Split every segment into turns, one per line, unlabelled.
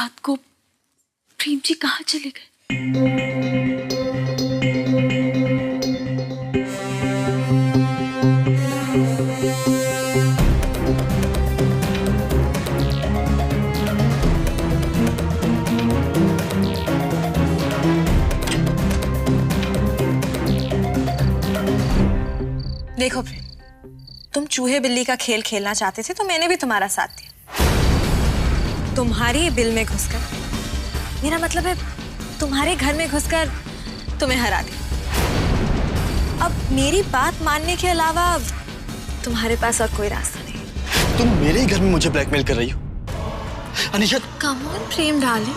रात को प्रेम जी कहाँ चले गए?
देखो प्रेम, तुम चूहे बिल्ली का खेल खेलना चाहते थे तो मैंने भी तुम्हारा साथ दिया। तुम्हारी बिल में घुसकर, मेरा मतलब है तुम्हारे घर में घुसकर तुम्हें हरा दिया। अब मेरी बात मानने के अलावा तुम्हारे पास और कोई रास्ता नहीं।
तुम मेरे ही घर में मुझे ब्लैकमेल कर रही हो Anisha.
Come on Prem darling,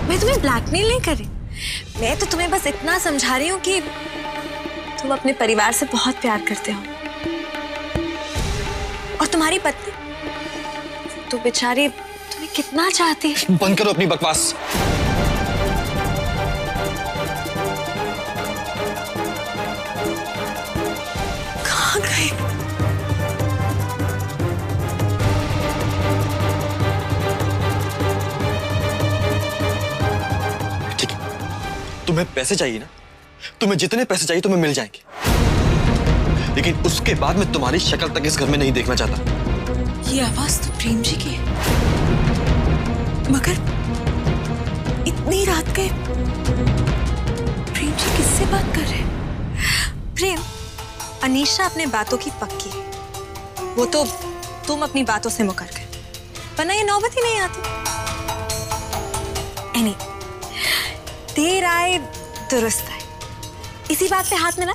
मैं तुम्हें ब्लैकमेल नहीं कर रही। मैं तो तुम्हें बस इतना समझा रही हूँ कि तुम अपने परिवार से बहुत प्यार करते हो और तुम्हारी पत्नी तो बेचारी तुम्हें कितना चाहती है।
बंद करो अपनी बकवास।
कहाँ गए?
ठीक है, तुम्हें पैसे चाहिए ना, तुम्हें जितने पैसे चाहिए तुम्हें मिल जाएंगे, लेकिन उसके बाद मैं तुम्हारी शक्ल तक इस घर में नहीं देखना चाहता।
ये आवाज तो प्रेम जी की है, मगर इतनी रात के प्रेम जी किससे बात कर रहे हैं? प्रेम, अनीशा अपने बातों की पक्की है, वो तो तुम अपनी बातों से मुकर गए, वरना ये नौबत ही नहीं आती। एनी, देर आए दुरुस्त आए, इसी बात पे हाथ मिला।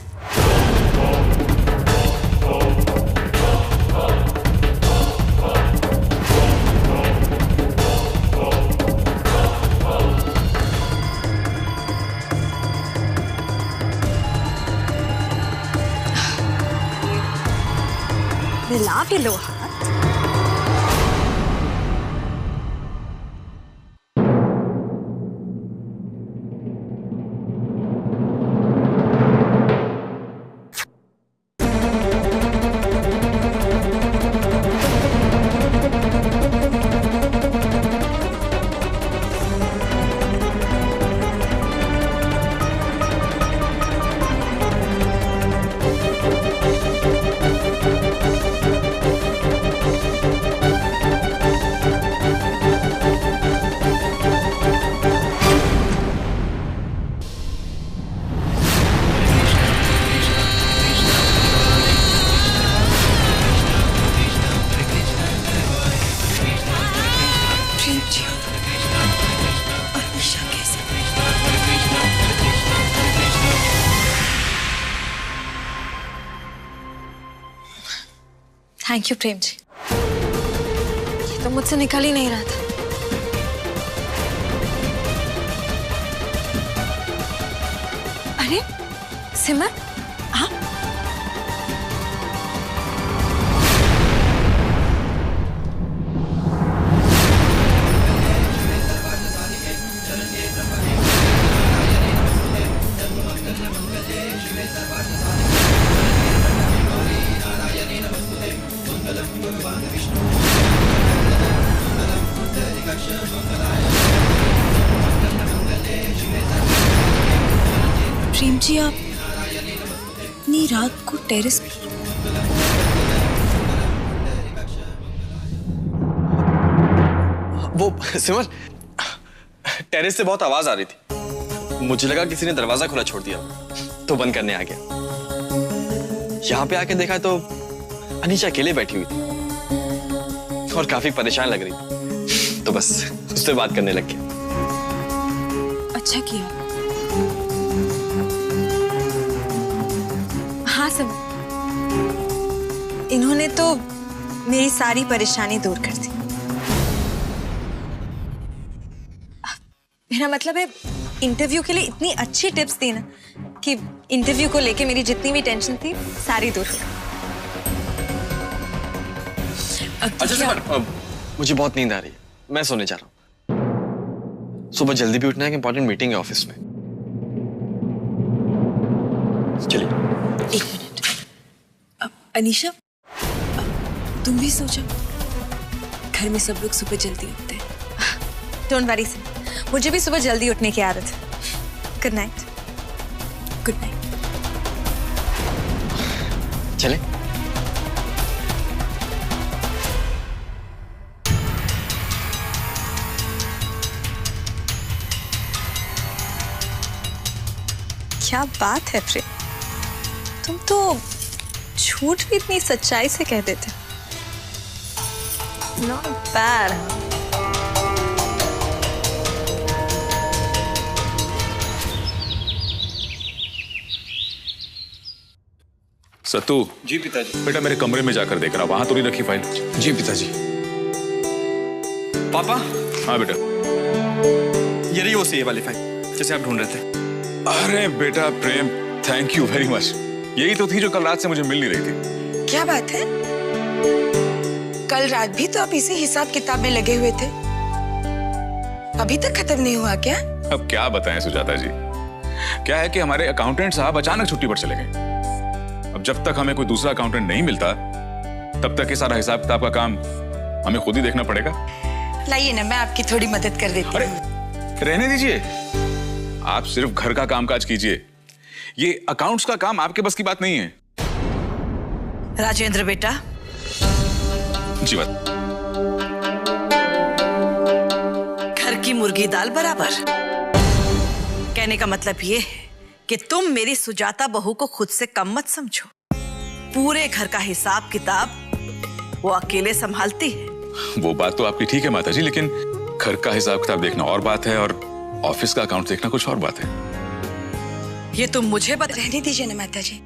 मिला भी लो हाथ। थैंक यू प्रेम जी, ये तो मुझसे निकल ही नहीं रहा था। अरे सिमर, हाँ प्रेम जी, आप इतनी रात को टेरेस पे?
वो सिमर, टेरेस से बहुत आवाज आ रही थी, मुझे लगा किसी ने दरवाजा खुला छोड़ दिया तो बंद करने आ गया। यहाँ पे आके देखा तो अनीशा अकेले बैठी हुई थी और काफी परेशान लग रही थी, तो बस उससे बात करने लग गया।
अच्छा किया। हाँ सिमर, इन्होंने तो मेरी सारी परेशानी दूर कर दी। मेरा मतलब है इंटरव्यू के लिए इतनी अच्छी टिप्स दी ना कि इंटरव्यू को लेके मेरी जितनी भी टेंशन थी सारी दूर हो गई।
अच्छा सिमर, मुझे बहुत नींद आ रही है, मैं सोने जा रहा हूँ। सुबह जल्दी भी उठना है, इंपॉर्टेंट मीटिंग है ऑफिस में। चलिए।
एक मिनट, अनीशा, तुम भी सो जाओ। घर में सब लोग सुबह जल्दी उठते हैं।
डोंट वरी से, मुझे भी सुबह जल्दी उठने की आदत है। Good night.
Good night.
चले।
क्या बात है प्रेम, तुम तो झूठ भी इतनी सच्चाई से कह देते। Not bad.
सत्तू।
जी पिताजी।
बेटा मेरे कमरे में जाकर देख रहा, वहां तो नहीं रखी फाइल?
जी पिताजी। पापा।
हाँ बेटा।
ये रही वो सी वाली फाइल जिसे आप ढूंढ रहे थे।
अरे बेटा प्रेम, थैंक यू वेरी मच। यही तो थी जो कल रात से मुझे मिल नहीं रही थी।
क्या बात है? कल रात भी तो आप इसी हिसाब किताब में लगे हुए थे, अभी तक खत्म नहीं हुआ क्या?
अब क्या बताएं सुजाता जी, क्या है कि हमारे अकाउंटेंट साहब अचानक छुट्टी पर चले गए। अब जब तक हमें कोई दूसरा अकाउंटेंट नहीं मिलता तब तक ये सारा हिसाब किताब का काम हमें खुद ही देखना पड़ेगा।
लाइए ना, मैं आपकी थोड़ी मदद कर देती हूँ।
अरे रहने दीजिए, आप सिर्फ घर का कामकाज कीजिए। ये अकाउंट्स का काम आपके बस की बात नहीं है।
राजेंद्र बेटा।
जी बात।
घर की मुर्गी दाल बराबर। कहने का मतलब ये है कि तुम मेरी सुजाता बहू को खुद से कम मत समझो। पूरे घर का हिसाब किताब वो अकेले संभालती है।
वो बात तो आपकी ठीक है माता जी, लेकिन घर का हिसाब किताब देखना और बात है और ऑफिस का अकाउंट देखना कुछ और बात है।
ये तुम मुझे रहने दीजिए ना माता जी,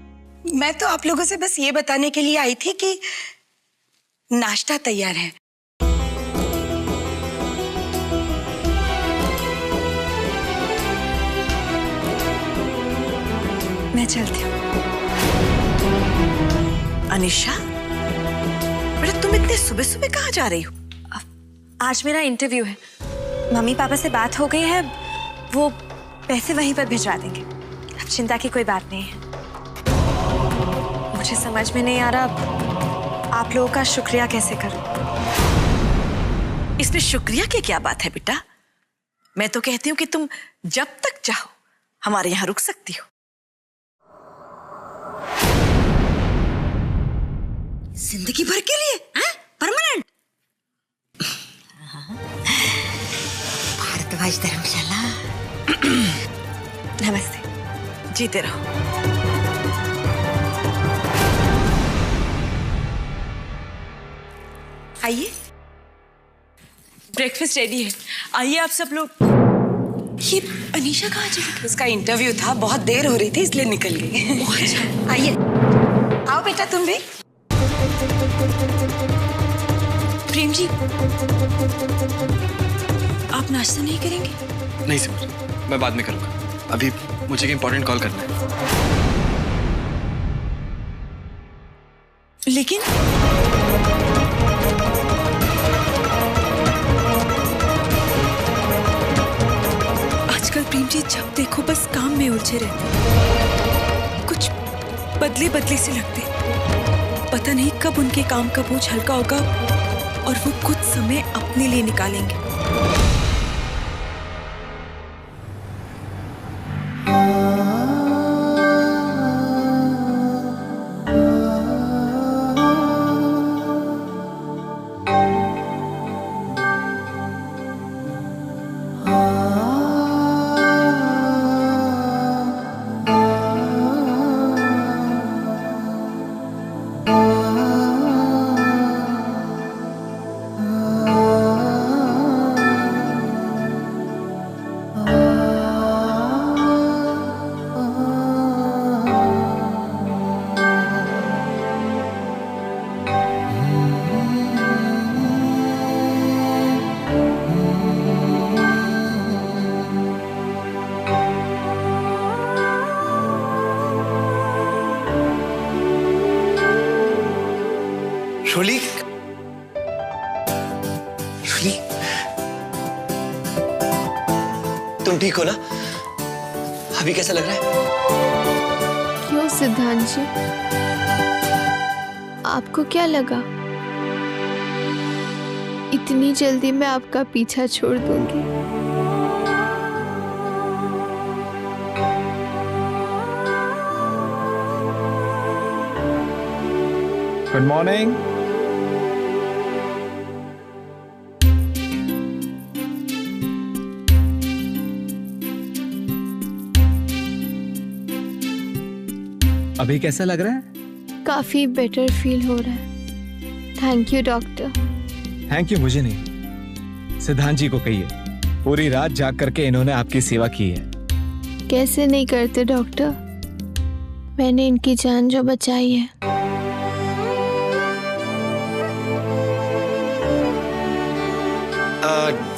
मैं तो आप लोगों से बस ये बताने के लिए आई थी कि नाश्ता तैयार है।
मैं चलती हूँ।
अनीशा, बेटा तुम इतने सुबह सुबह कहाँ जा रही हो?
आज मेरा इंटरव्यू है, मम्मी पापा से बात हो गई है, वो पैसे वहीं पर भिजवा देंगे। अब चिंता की कोई बात नहीं है। मुझे समझ में नहीं आ रहा आप लोगों का शुक्रिया कैसे करूं।
इसमें शुक्रिया की क्या बात है बेटा? मैं तो कहती हूँ कि तुम जब तक चाहो हमारे यहाँ रुक सकती हो।
जिंदगी भर के लिए परमानेंट? भारद्वाज धर्मशाला।
नमस्ते।
जीते रहो। आइए, ब्रेकफास्ट रेडी है, आइए आप सब लोग।
ये अनीशा कहाँ चली गई?
उसका इंटरव्यू था, बहुत देर हो रही थी इसलिए निकल गई।
अच्छा।
आइए, आओ बेटा तुम भी।
प्रेम जी, आप नाश्ता नहीं करेंगे?
नहीं सिमर, मैं बाद में करूंगा। अभी मुझे एक इंपॉर्टेंट कॉल करना है।
लेकिन आजकल प्रेम जी जब देखो बस काम में उलझे रहते, कुछ बदले बदले से लगते। पता नहीं कब उनके काम का बोझ हल्का होगा और वो कुछ समय अपने लिए निकालेंगे।
रोली, रोली, तुम ठीक हो ना? अभी कैसा लग रहा है?
क्यों सिद्धांत जी? आपको क्या लगा इतनी जल्दी मैं आपका पीछा छोड़ दूंगी?
Good morning. अभी कैसा लग रहा है?
काफी बेटर फील हो रहा है। Thank you doctor.
Thank you मुझे नहीं, सिद्धांत जी को कहिए। पूरी रात जाग करके इन्होंने आपकी सेवा की है।
कैसे नहीं करते डॉक्टर, मैंने इनकी जान जो बचाई है।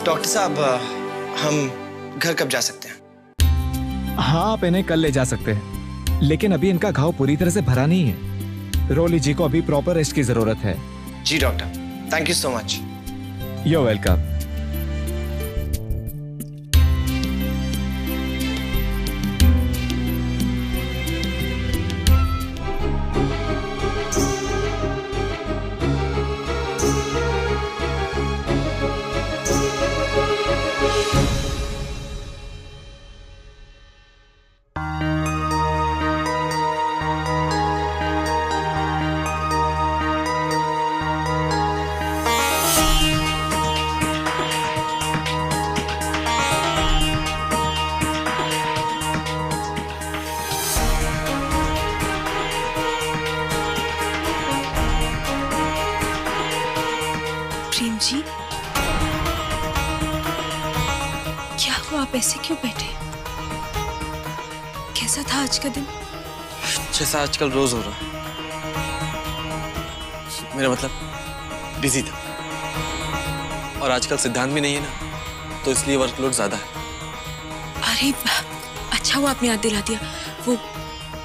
डॉक्टर साहब, हम घर कब जा सकते हैं?
हाँ, आप इन्हें कल ले जा सकते हैं, लेकिन अभी इनका घाव पूरी तरह से भरा नहीं है। रोली जी को अभी प्रॉपर रेस्ट की जरूरत है।
जी doctor, thank you so much.
You welcome.
Prem ji, क्या हुआ? आप ऐसे क्यों बैठे? कैसा था आज का दिन?
जैसा आजकल रोज हो रहा है। मेरा मतलब बिजी था, और आजकल सिद्धांत भी नहीं है ना, तो इसलिए वर्कलोड ज्यादा है।
अरे अच्छा हुआ आपने याद दिला दिया। वो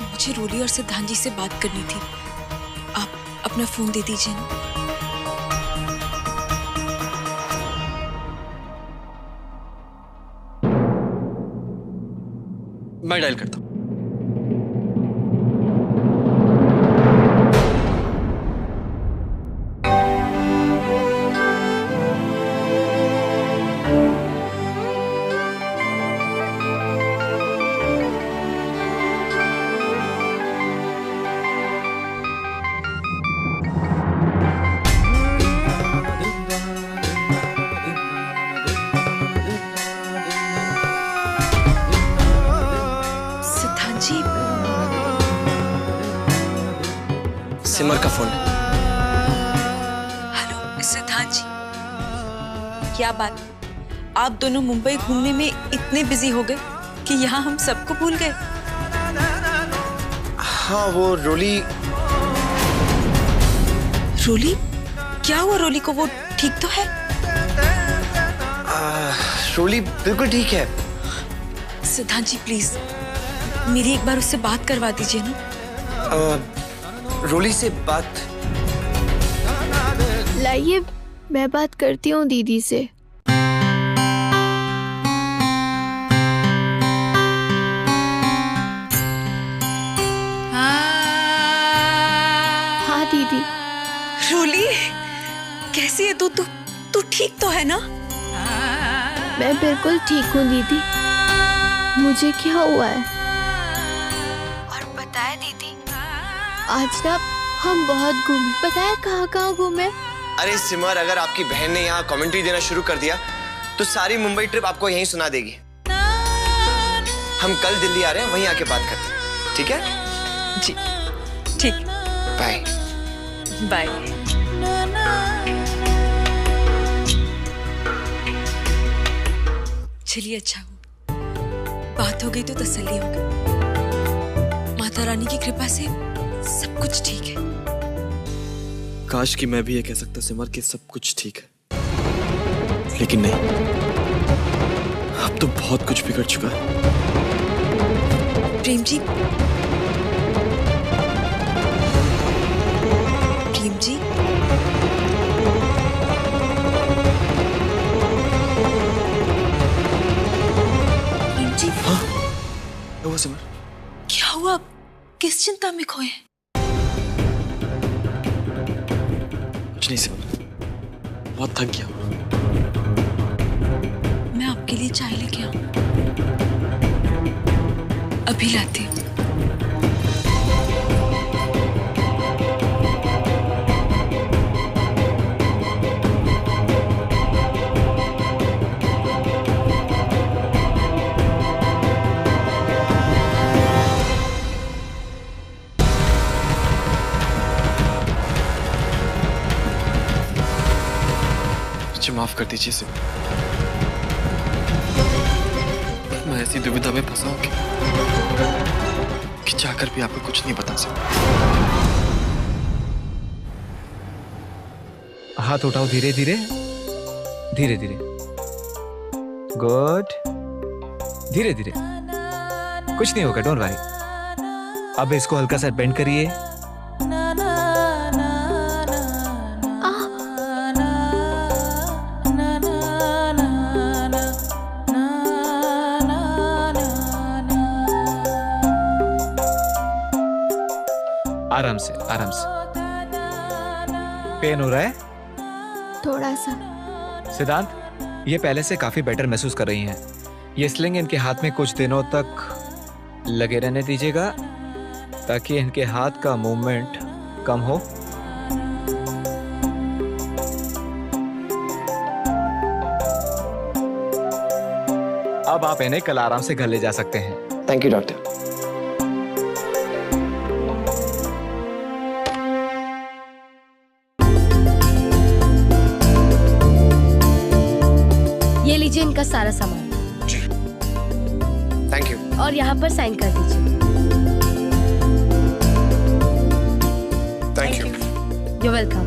मुझे रोली और सिद्धांत जी से बात करनी थी। आप अपना फोन दे दीजिए ना।
मैं डायल करता हूँ। सिमर का फोन है।
हेलो सिद्धांत जी, क्या बात, आप दोनों मुंबई घूमने में इतने बिजी हो गए कि यहाँ हम सबको भूल गए?
हाँ, वो रोली
क्या हुआ रोली को? वो ठीक तो है?
रोली बिल्कुल ठीक है।
सिद्धांत जी प्लीज मेरी एक बार उससे बात करवा दीजिए ना।
रोली से बात?
लाइए मैं बात करती हूँ दीदी से। हाँ दीदी।
रोली कैसी है तू? तू ठीक तो है ना?
मैं बिल्कुल ठीक हूँ दीदी। मुझे क्या हुआ है? और पता है दीदी, आज ना हम बहुत घूमे। पता है कहाँ घूमे?
अरे सिमर, अगर आपकी बहन ने यहाँ कमेंट्री देना शुरू कर दिया तो सारी मुंबई ट्रिप आपको यहीं सुना देगी। हम कल दिल्ली आ रहे हैं, वहीं आके बात करते हैं, ठीक है?
जी ठीक।
Bye
bye. चलिए अच्छा हुआ, बात हो गई तो तसल्ली हो गई। माता रानी की कृपा से सब कुछ ठीक है।
काश कि मैं भी ये कह सकता सिमर कि सब कुछ ठीक है, लेकिन नहीं, अब तो बहुत कुछ बिगड़ चुका है।
प्रेम जी, प्रेम जी, प्रेम जी।
हाँ, क्या हुआ सिमर?
क्या हुआ? किस चिंता में खोए?
कुछ नहीं सिमरन, बहुत थक गया हूं।
मैं आपके लिए चाय लेके आऊं? अभी लाती हूँ।
मुझे माफ कर दीजिए सिमरन, मैं ऐसी दुविधा में फंसा हूं कि चाहकर भी आपको कुछ नहीं बता सकता।
हाथ उठाओ धीरे धीरे, धीरे धीरे। गुड, धीरे धीरे, कुछ नहीं होगा, डोंट वरी। अब इसको हल्का सा बेंड करिए। आराम से, आराम से। पेन हो रहा है?
थोड़ा सा।
सिद्धांत, ये पहले से काफी बेटर महसूस कर रही हैं। ये स्लिंग इनके हाथ में कुछ दिनों तक लगे रहने दीजिएगा ताकि इनके हाथ का मूवमेंट कम हो। अब आप इन्हें कल आराम से घर ले जा सकते हैं।
Thank you doctor.
ये लीजिए इनका सारा सामान।
जी, थैंक यू।
और यहाँ पर साइन कर दीजिए।
Thank you.
You welcome.